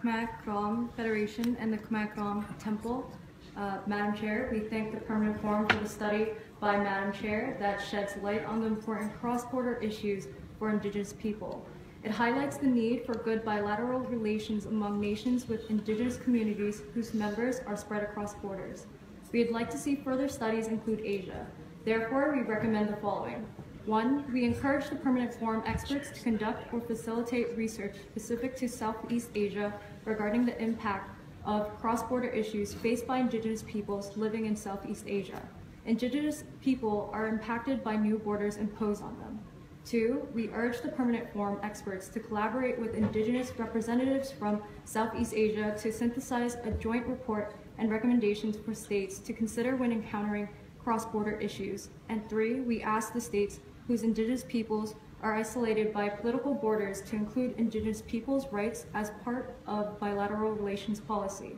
Khmer-Krom Federation and the Khmer-Krom Temple. Madam Chair, we thank the Permanent Forum for the study by Madam Chair that sheds light on the important cross-border issues for Indigenous people. It highlights the need for good bilateral relations among nations with Indigenous communities whose members are spread across borders. We'd like to see further studies include Asia. Therefore, we recommend the following. 1. We encourage the Permanent Forum experts to conduct or facilitate research specific to Southeast Asia regarding the impact of cross-border issues faced by Indigenous peoples living in Southeast Asia. Indigenous people are impacted by new borders imposed on them. 2. We urge the Permanent Forum experts to collaborate with Indigenous representatives from Southeast Asia to synthesize a joint report and recommendations for states to consider when encountering cross-border issues. And 3. We ask the states whose Indigenous peoples are isolated by political borders to include Indigenous peoples' rights as part of bilateral relations policy.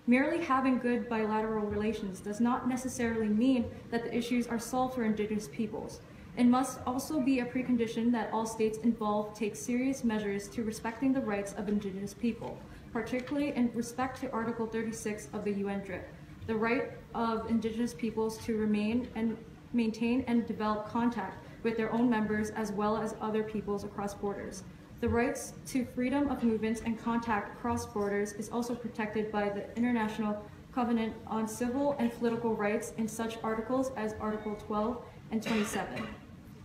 Merely having good bilateral relations does not necessarily mean that the issues are solved for Indigenous peoples. It must also be a precondition that all states involved take serious measures to respecting the rights of Indigenous people, particularly in respect to Article 36 of the UNPFII, the right of Indigenous peoples to remain and maintain and develop contact with their own members as well as other peoples across borders. The rights to freedom of movements and contact across borders is also protected by the International Covenant on Civil and Political Rights in such articles as Article 12 and 27.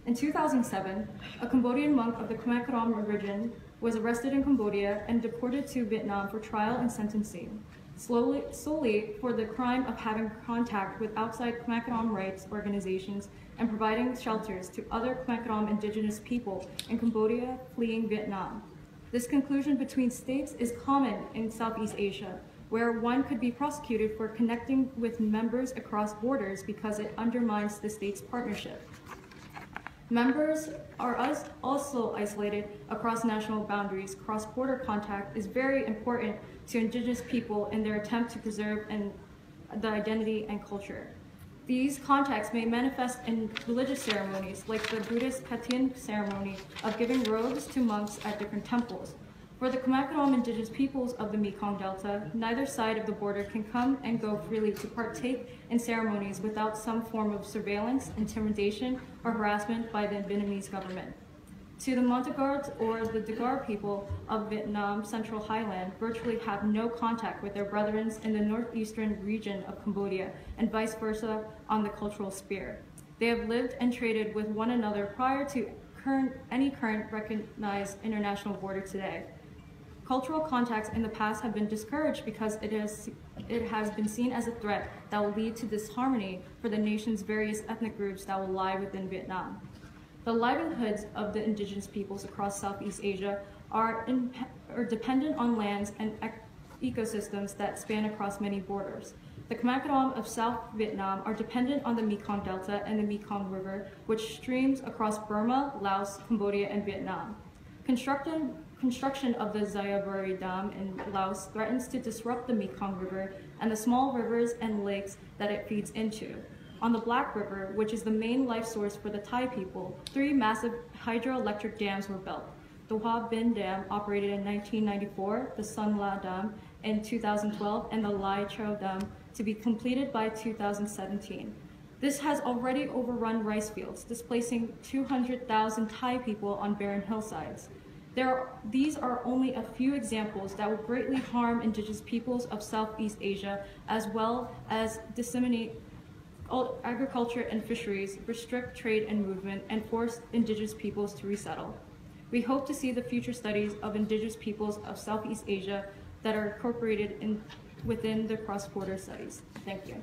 In 2007, a Cambodian monk of the Khmer-Krom origin was arrested in Cambodia and deported to Vietnam for trial and sentencing, solely for the crime of having contact with outside Khmer-Krom rights organizations and providing shelters to other Khmer-Krom indigenous people in Cambodia fleeing Vietnam. This conclusion between states is common in Southeast Asia, where one could be prosecuted for connecting with members across borders because it undermines the state's partnership. Members are also isolated across national boundaries. Cross-border contact is very important to Indigenous people in their attempt to preserve the identity and culture. These contacts may manifest in religious ceremonies, like the Buddhist Katin ceremony of giving robes to monks at different temples. For the Khmer-Krom indigenous peoples of the Mekong Delta, neither side of the border can come and go freely to partake in ceremonies without some form of surveillance, intimidation, or harassment by the Vietnamese government. To the Montagnards or the Dagar people of Vietnam Central Highland virtually have no contact with their brethren in the northeastern region of Cambodia and vice versa on the cultural sphere. They have lived and traded with one another prior to any current recognized international border today. Cultural contacts in the past have been discouraged because it has been seen as a threat that will lead to disharmony for the nation's various ethnic groups that will lie within Vietnam. The livelihoods of the indigenous peoples across Southeast Asia are dependent on lands and ecosystems that span across many borders. The Khmer-Krom of South Vietnam are dependent on the Mekong Delta and the Mekong River, which streams across Burma, Laos, Cambodia, and Vietnam. Construction of the Xayaburi Dam in Laos threatens to disrupt the Mekong River and the small rivers and lakes that it feeds into. On the Black River, which is the main life source for the Thai people, 3 massive hydroelectric dams were built. The Hoa Bin Dam operated in 1994, the Sun La Dam in 2012, and the Lai Chau Dam to be completed by 2017. This has already overrun rice fields, displacing 200,000 Thai people on barren hillsides. These are only a few examples that will greatly harm indigenous peoples of Southeast Asia, as well as disseminate agriculture and fisheries, restrict trade and movement, and force indigenous peoples to resettle. We hope to see the future studies of indigenous peoples of Southeast Asia that are incorporated within the cross-border studies. Thank you.